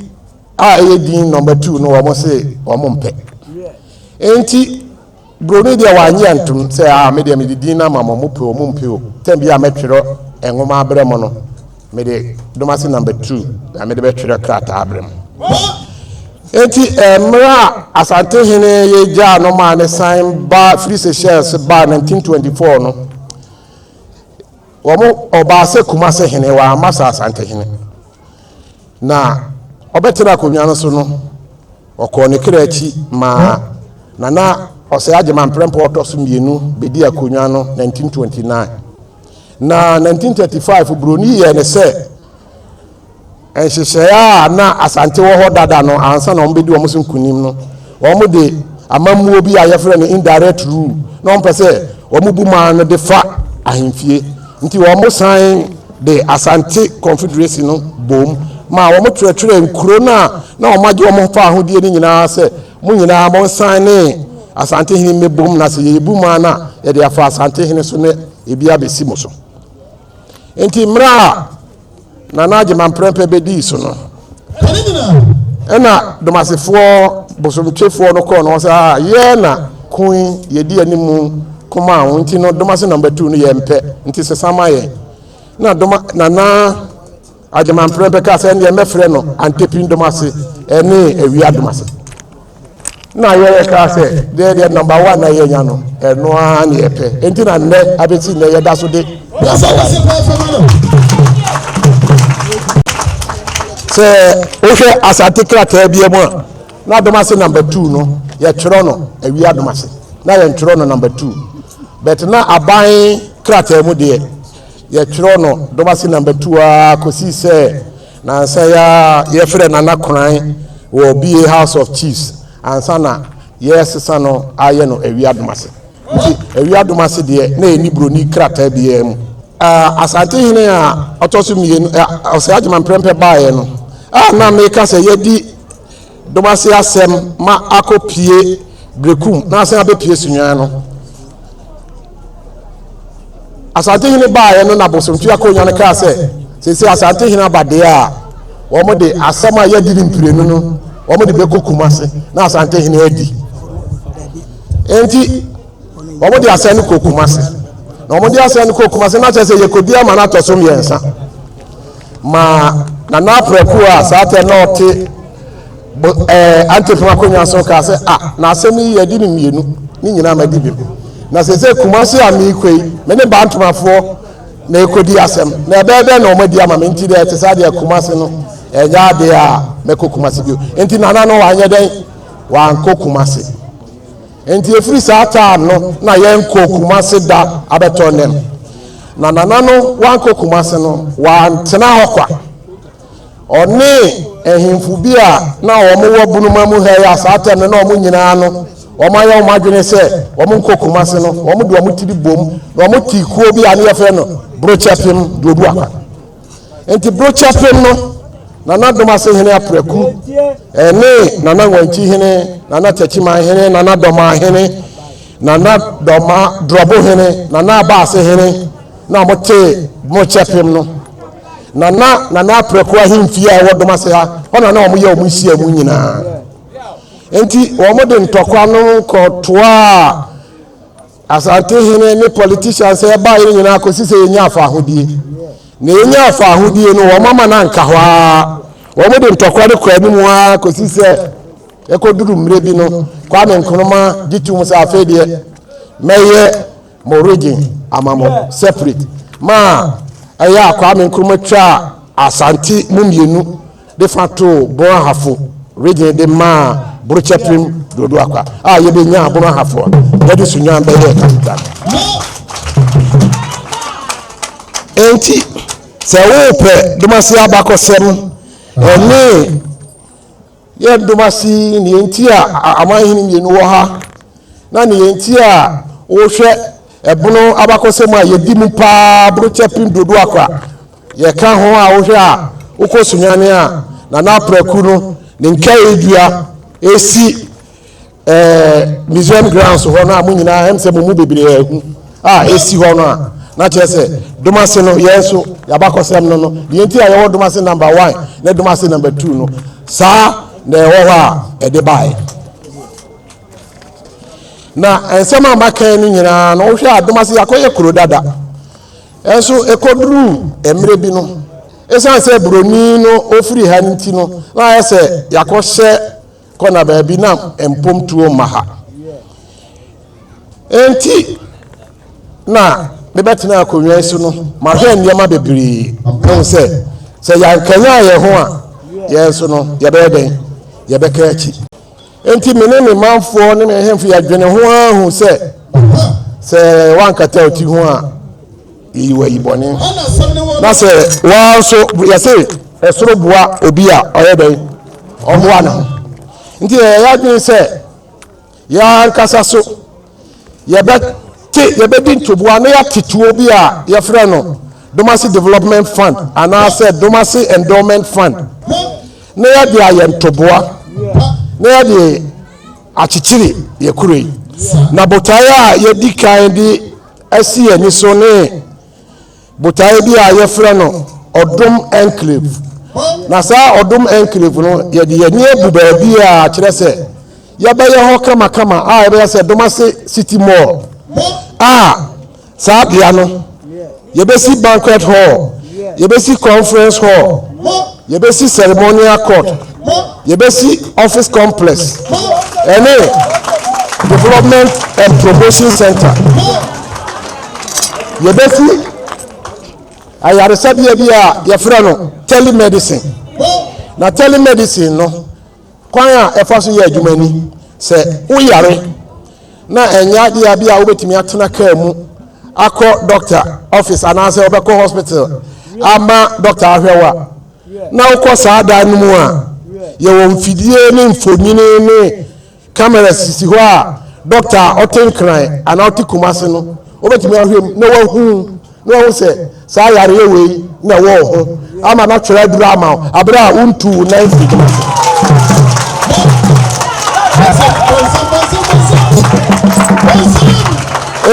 a ɛyɛ din number 2 no wɔn se wɔn mpɛ enti broni dia wanye antum sɛ me de me din na mama mo pe o mo mpe o tem bia metwerɛ enwoma abrɛ mo no me de Odomase number 2 na me de betwerɛ krata abrɛ mo enti mra Asantehene ye ja no ma ne sign ba free Seychelles ba 1924 no wɔn Obaase Kumasi hene wa amasa Asantehene na obetena konwa no so no ɔkɔ ne kra akyi ma na ɔsɛ agyeman prempo ɔtɔso mienu bedi akonwa no 1929 na 1935 broni yɛ ne sɛ ɛhyehyɛ na Asante wɔ hɔ dada no ansa na ɔmbedi wɔn so nkunim no wɔn de amamuo bi a yɛfrɛ no indirect rule na wɔn pɛ sɛ wɔn bu ma no de fa ahemfie nti wɔn san the Asante Confederacy no boom ma wo mo trɛtrɛ nkuro na ɔmagye wo fa ahodie ni nyinaa sɛ mo nyinaa mo nsan Asantehene me boom na sɛ yebu ma na ye de afa Asantehene so ne ebi abesi mo so enti mra na naagye mamprɛmpɛ bedi so no ɛna domasefoɔ bosomtwefoɔ no kɔ no sɛ ye na kun yedi animu kuma nti no domase number 2 no ye mpɛ nti sɛ sama ye na doma na agyeman prɛmpɛ ka sɛ ne mɛfrɛ no antepin domase ɛne awia domase na ye ka sɛ de number 1 na ye nya no ɛno a ne ye pɛ enti na nnɛ abeti ne ye da so de sɛ wohwɛ Asante krataa bi mu a na domase number 2 no ye twerɛ no awia domase na ye twerɛ no number 2 but na aban krataa mu de ye twerɛ no domase number 2 a kosi sɛ na sɛ ya ye frɛ na nakran wo BA House of Chiefs ansa na yes sesa no aye no awia domase nti awia domase de na eni broni krataa bi mu Asantehene a otoso mienu ɔsɛ agyeman prɛmpɛ baaye no na meka sɛ yedi domase asɛm ma akopie Berekum na asɛm abepie Sunyani no Asantehene baaye no na bosomtwe akonya no ka sɛ sɛ Asantehene abade a wo mo de asɛm a yedi ni mpirenu no wo mo de beko Kumasi na Asantehene adi enti wo mo de asɛm ko Kumasi na wo mo de asɛm ko Kumasi na kyerɛ sɛ yekodi ama na tosom yensa ma na prɛku a saate na ɔte antefima konya so ka sɛ na asɛm yi yedi ni mienu ni nyina ma di bi na sɛ Kumasi a mi kwei me ne Bantomafoɔ na ekodi asɛm na ɛbɛbɛ na ɔmadi ama me nti de te sa de Kumasi no ɛnya de a meko Kumasi bio enti nana no wanyɛ den wanko Kumasi enti efiri saata no na yɛnko Kumasi da abɛtɔ nem na nana no wanko Kumasi no wantena hɔ kwa ɔne ehimfu bi a na ɔmo wɔ bunuma mu ha ya saata no na ɔmo nyinaa no ɔmo ayɛ ɔmo adwene sɛ ɔmo nko Kumasi no ɔmo de ɔmo tiri bom na ɔmo ti kuo bi a ne yɛfrɛ no brochapim dodu aka enti brochapim no nana Asantehene aprɛku ɛne nana Nwankyihene nana Techiman hene nana Dɔmahene nana Dɔma Drobo hene nana Abasehene na ɔmo te brochapim no nana aprɛku ahemfie a ɛwɔ domase ha ɔna na ɔmo yɛ ɔmo hyia mu nyinaa enti ɔmo de ntɔkwa no kɔtoa Asantehene ne politicians ɛba yɛ nyinaa kɔsi sɛ yɛnya afa ahodie na yɛnya afa ahodie no wɔn ama na nka hɔ a wɔn de ntɔkwa no kɔ anim a kɔsi sɛ ɛkɔduru mmire bi no Kwame Nkrumah gye tum sɛ afei deɛ mɛyɛ mo region ama mo separate ma ɛyɛ Kwame Nkrumah twa Asante mu mmienu de fa to bon ahafo region de ma brochapim dodo akwa yɛbɛnya bon ahafo yɛde Sunyani bɛyɛ capital enti sɛ wopɛ domase abakɔsɛm ɛne yɛ domase ne enti a amanhene mmienu wɔ ha na ne enti a wohwɛ ɛbono abakɔsɛm a yɛdi mu paa brochapim dodo akwa yɛka ho a wohwɛ a wokɔ Sunyani a nana aprɛku no ne nkaedua esi museum grounds hɔ no a mo nyinaa hem sɛ mo mu bebree ahu esi hɔ no a na kyerɛ sɛ domase no yɛn so yɛabakɔsɛm no deɛ nti a yɛwɔ domase number 1 na domase number 2 no saa na ɛwɔ hɔ a ɛde baeɛ na nsɛm a makan no nyinaa no wohwɛ a domase yɛakɔyɛ kuro dada ɛnso ɛkɔduru mmerɛ bi no ɛsiane sɛ buroni no ofiri ha nti no na ayɛ sɛ yɛakɔhyɛ kɔna baabi na mpomtuo ma ha enti na mebɛtena akonnwa so no mahwɛ nneɛma bebree ɛhu sɛ yɛankanya yɛ ho a yɛn so no yɛbɛyɛ den yɛbɛka akyi enti me ne me manfoɔ ne me hemfo yɛadwene ho ahu sɛ wankata oti ho a yiwa yibɔne na sɛ waa so yɛsɛ ɛsoro boa obi a ɔyɛ den ɔboa ne ho nti yɛadwene sɛ yɛankasa so yɛbɛdi ntoboa na yɛatetuo bi a yɛfrɛ no Odomase Development Fund and I said Odomase Endowment Fund. Na ya de ayentoboa. Na ya de achichiri ye kure. Na botaya ye di kan di asi ani so ne botaya bi a ye frɛ no Odom Enclave. Na sa Odom Enclave no ye de ye ni ebu ba bi a kyerɛ sɛ ye ba ye ho kama kama a ye ba sɛ Odomase City Mall. Sa bia no ye be si banquet hall, ye be si conference hall, ye be si ceremonial court, ye be si office complex, development and promotion center. Ye be si ayaresabia bia ye frɛ no telemedicine. Na telemedicine no kwan a efa so ye adwumani sɛ wo yare na enya dia bia wo betimi atena ka mu akọ doctor office anase obekọ hospital ama doctor ahwewa na ukọ saada no mu a ye wo mfidie ne mfonyine ne camera sisi ho a doctor otenkran ana oti Kumasi no obetimi ahwem na wo se sa yare we na wo ho ama na twere drama abra untu 90 Kumasi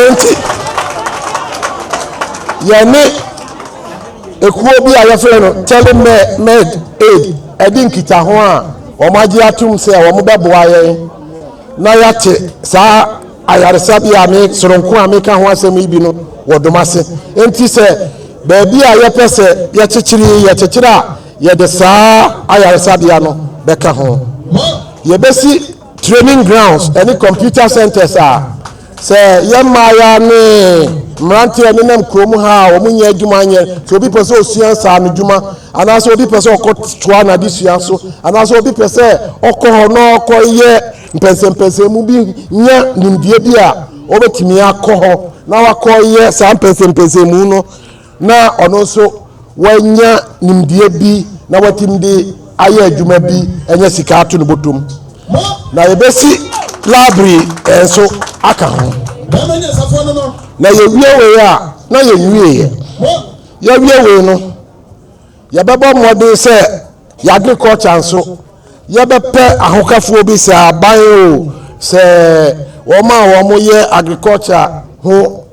enti yene ekuo bi a yefre no telemed aid edi nkita ho a omaji atum se a omobeboa yen na yate sa ayaresa bi a me soronko a me ka ho asem ibi no Odomase enti se ba bi a yepese yechechiri a ye de sa ayaresa bi a no beka ho ye besi training grounds any computer centers a se yemma ya ne Mranti enenam krom ha wo munya adwuma nye so obi pese osua sa no dwuma anaso obi pese okotwa na disua so anaso obi pese okọ no okoye mpensempensem mu bi nya nimdie bi a obetimi akọ na wakoye sa mpensempensem mu no na ono so wanya nimdie bi na watimde aye adwuma bi enya sika ato no botom na yebesi library enso aka ho na ye wiewe a na ye wieye ye wiewe no ye bebo modern se ya agriculture nso ye bepe ahokafo bi se aban o se wo ma ye agriculture ho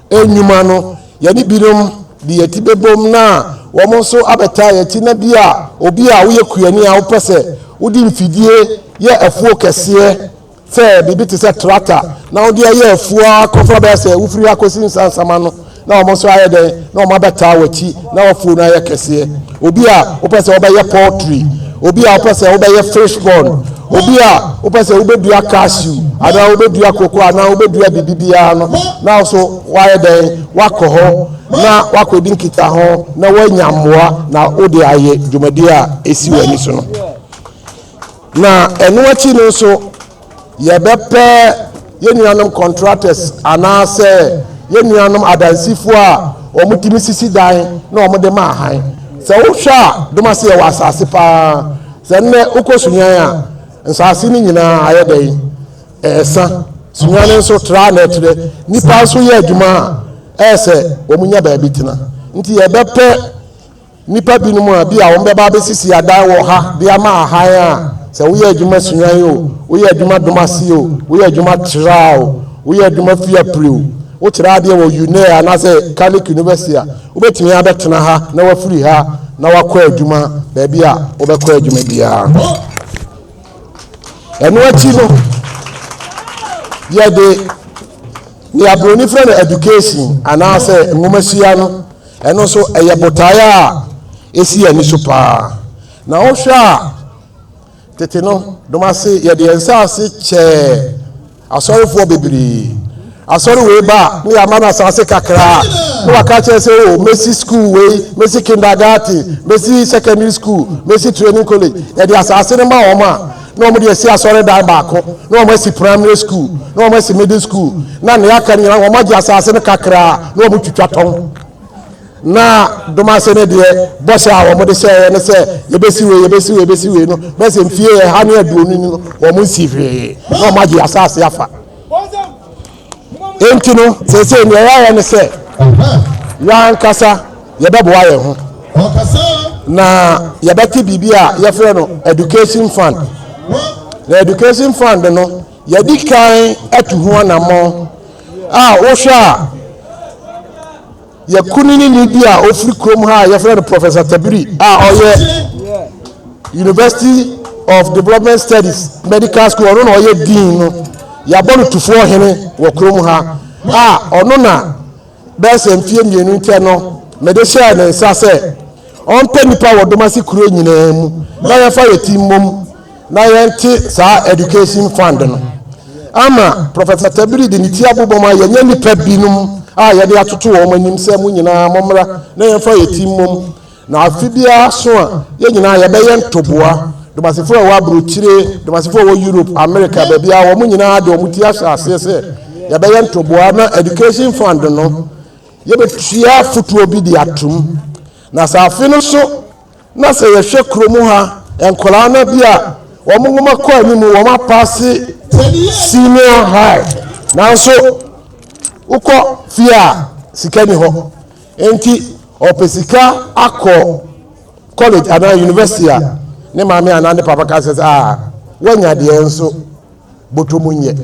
enwuma no ye ni binom di yeti bebom na wo mo so abeta yeti na bia obi a wo ye kuani a wo pese wo di mfidie ye afuo kese se bibi te se tractor na odi aye afua kofra be se ufiri akosi nsansama no na omo so aye den na omo beta wachi na ofu na aye kese obi a opese obaye poultry obi a opese obaye fish pond obi a opese obedua cashew ada obedua cocoa ana obedua bibibia no na so waye den wakoho na wakodi nkita ho na wanyamoa na odi aye dwumadi a esi wani so no na eno achi no so ye bepe yenuanom contractors anase yenuanom adansifo a omutimi sisi dan na omode ma han se wo hwa Odomase ye wasase pa se ne ukosunyan a nsase ni nyina ayedai esa sunyani nso tra na etre nipa so ye adwuma ese omunya ba bitina nti ye bepe nipa binumu a bi a wo beba be sisi adan wo ha de ama han a se wo ye adwuma Sunyani o wo ye adwuma Odomase o wo ye adwuma tra o wo ye adwuma Fiapre o wo tra de wo UNE ana se Catholic University a wo betimi abetena ha na wa free ha na wakọ adwuma ba bia wo bekọ adwuma bia eno achi no ye de ni abroni friend education ana se ngomasia no eno so eye botaya a esi ani so pa na wo hwa tete no Odomase ye de ensase che asorefo bebiri asore we ba ni amana asase kakra no waka che se o Messi school we Messi kindergarten Messi secondary school Messi training college ye de asase ne ma o ma no mo de esi asore dan ba ko no mo esi primary school no mo esi middle school na ne aka ni na mo ma asase ne kakra no mo twitwa ton na Odomase ne de boss a wo de say ne say yebesi we no bese mfie ha ne aduonu ni no wo mo sifie no ma ji asase afa enti no se ne ya ne say yan kasa yɛbɛboa yɛn ho na yɛbɛte biribi a yɛfrɛ no education fund na education fund no yɛdi kan atu ho anammɔ a wohwɛ a yɛkunini ni bi a ofiri kurom ha yɛfrɛ no Professor Tabiri a ɔyɛ University of Development Studies Medical School ɔno na ɔyɛ dean no yɛabɔ no tufoɔ hene wɔ kurom ha a ɔno na bɛsɛ mfie mmienu ntɛ no mede hyɛ ne nsa sɛ ɔmpɛ nipa wɔ Odomase kuro nyinaa mu na yɛfa yɛti mmom na yɛnte saa education fund no ama Professor Tabiri de ne ti abobɔ ma yɛnyɛ nipa binom a yɛde atoto wɔn anim sɛ mu nyinaa mommra na yɛfa yɛti mmom na afi biara so a yɛn nyinaa yɛbɛyɛ ntoboa Odomase wɔ aburokyire Odomase wɔ Europe America baabi a wɔn nyinaa de wɔn ti ahyɛ aseɛ sɛ yɛbɛyɛ ntoboa na education fund no yɛbɛtua fotuo bi de atum na saafe no so na sɛ yɛhwɛ kurom ha nkɔlaa na bi a wɔn nwoma kɔ anim wɔn apaase senior high nanso wokɔ fie a sika ni hɔ enti ɔpɛ sika akɔ college anaa university a ne maame anaa ne papa ka sɛ a wɔanya deɛ nso bɔtɔ mu nyɛ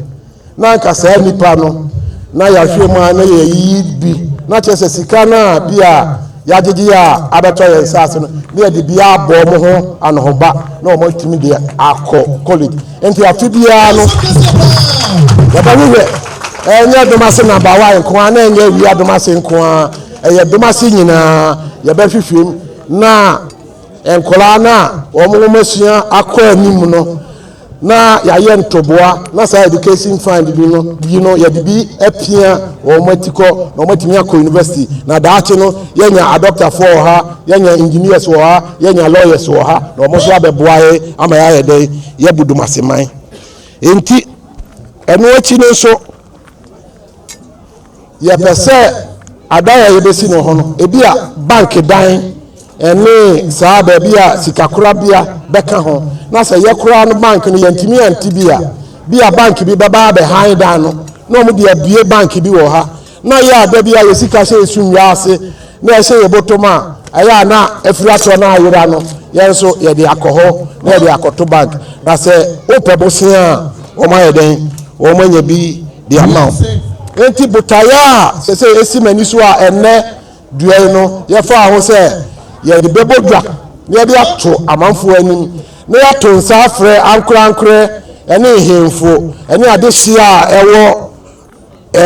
na nka saa nipa no na yɛahwɛ mu a na yɛyi bi na kyerɛ sɛ sika no a bi a yɛagyegye a abɛtɔ yɛn nsase no ne yɛde bi abɔ mo ho anohoba na wɔn atumi deɛ akɔ college enti afi biara no yɛbɛhwehwɛ ɛnyɛ Odomase namba wa nko a na ɛnyɛ wi Odomase nko a ɛyɛ Odomase nyinaa yɛbɛhwehwɛ mu na nkɔlaa na wɔn masua akɔ anim no na yɛayɛ ntoboa na saa education fund bi no yɛde bi apia wɔn atikɔ na wɔn atumi akɔ university na daakye no yɛnya adɔktafoɔ wɔ ha yɛnya engineers wɔ ha yɛnya lawyers wɔ ha na wɔn nso abɛboa yɛ ama yɛayɛ dɛ yɛbu Odomase man enti ɛno akyi no nso yɛpɛ sɛ adan a yɛbɛsi no ho no ebi a bank dan ɛne saa baabi a sikakorabea bɛka ho na sɛ yɛkora no bank no yɛntimi anti bi a bank bi bɛba abɛhan dan no na ɔmo de abue bank bi wɔ ha na yɛ ada bi a yɛsika hyɛ esu nwia ase na ɛhyɛ yɛ bɔtɔm a ɛyɛ a na afiri atɔ na ayera no yɛn nso yɛde akɔ hɔ na yɛde akɔto bank na sɛ wopɛ bosia a wɔn ayɛ dɛn wɔn anya bi de ama wo enti botaeɛ a sɛ esi m'ani so a ɛnnɛ dua yi no yɛfa ho sɛ yɛde bɛbɔ dwa na yɛde ato amanfoɔ anim na yɛato nsa afrɛ ankorankorɛ ɛne nhemfo ɛne adehyia a ɛwɔ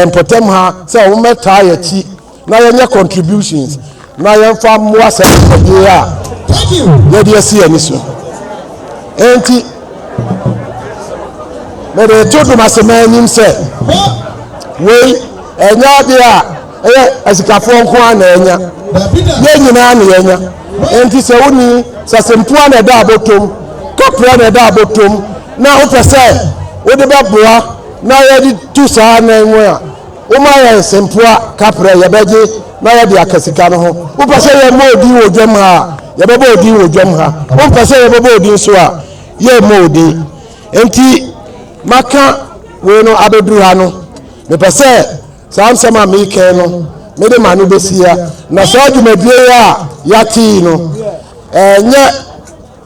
mpɔtam ha sɛ wɔn mɛtaa yɛkyi na yɛnyɛ contributions na yɛmfa mmoa sɛ ɛdeɛ a yɛde asi ani so enti mɛde to Odomase man anim sɛ wei ɛnyɛ adeɛ a ɛyɛ asikafoɔ nko a na ɛnya yɛn nyinaa na yɛnya enti sɛ woni sɛ sempoa na ɛda abɔtɔm kɔpra na ɛda abɔtɔm na wopɛ sɛ wode bɛboa na yɛde tu saa na nwo a woma yɛ sempoa kapra yɛbɛgye na yɛde aka sika no ho wopɛ sɛ yɛmmɔ odin wɔ dwam ha a yɛbɛbɔ odin wɔ dwam ha wopɛ sɛ yɛbɛbɔ odin nso a yɛmmɔ odin enti maka wei no abɛduru ha no mepɛ sɛ saa nsɛm a meekɛn no mede ma no bɛsia na saa dwumadie a yɛatee no ɛnyɛ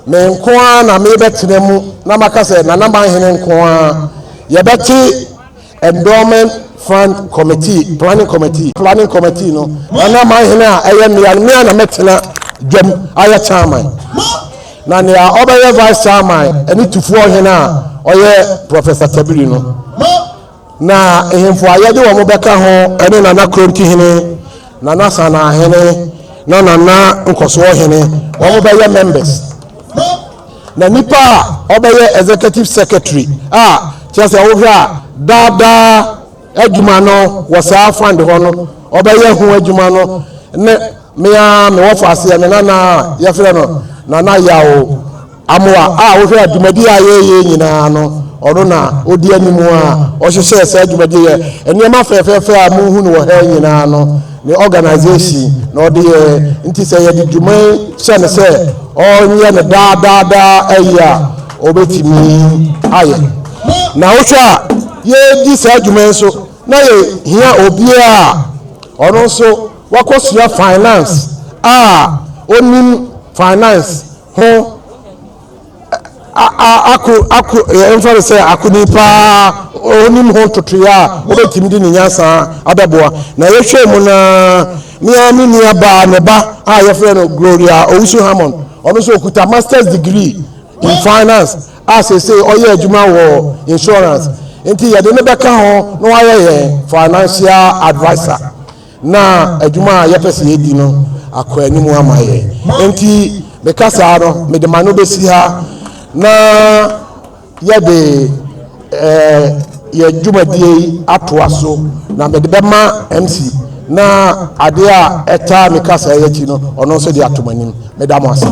me nko a na mebɛtena mu na maka sɛ nana manhene nko a yɛbɛte endowment fund committee planning committee no nana manhene a ɛyɛ mmea na mɛtena dwam ayɛ chairman na nea ɔbɛyɛ vice chairman ɛne tufoɔ hene a ɔyɛ Professor Tabiri no na ehemfo ayɛde wɔn bɛka ho ɛne nana kronti hene nana sana hene na nana nkɔsoɔ hene wɔn bɛyɛ members na nipa a ɔbɛyɛ executive secretary a kyerɛ sɛ wohwɛ a daadaa adwuma no wɔ saa fund hɔ no ɔbɛyɛ ho adwuma no ne mmea mewɔfo aseɛ me nana yɛfrɛ no nana yawo amoa a wohwɛ adwumadi a yɛyɛ nyinaa no ɔno na odi anim a ɔhyehyɛ saa adwumadi yɛ nneɛma fɛfɛɛfɛ a muhu no wɔ ha nyinaa no ne organization na ɔde yɛ nti sɛ yɛde dwuma hyɛ ne sɛ ɔnyɛ ne daadaa ayi a ɔbɛtumi ayɛ na wohwɛ a yɛdi saa adwuma nso na yɛhia obiara a ɔno nso wakɔsua finance onim finance ho aku emfa say akuni pa onim ho totoya obetimi di nyansa abeboa na yehwe mu na miami ni aba ne ba ye friend no Gloria Owusu Hammond ono so okuta master's degree in finance as say oye adwuma wo insurance enti ye de ne beka ho no aye financial advisor na adwuma ye pese yedi no akọ animu amaye enti bekasa no me de manu besi ha na ye de ye dwumadie atoa so na me de bema MC na ade a eta me kasa ye chi no ono so de atomanim me da mo ase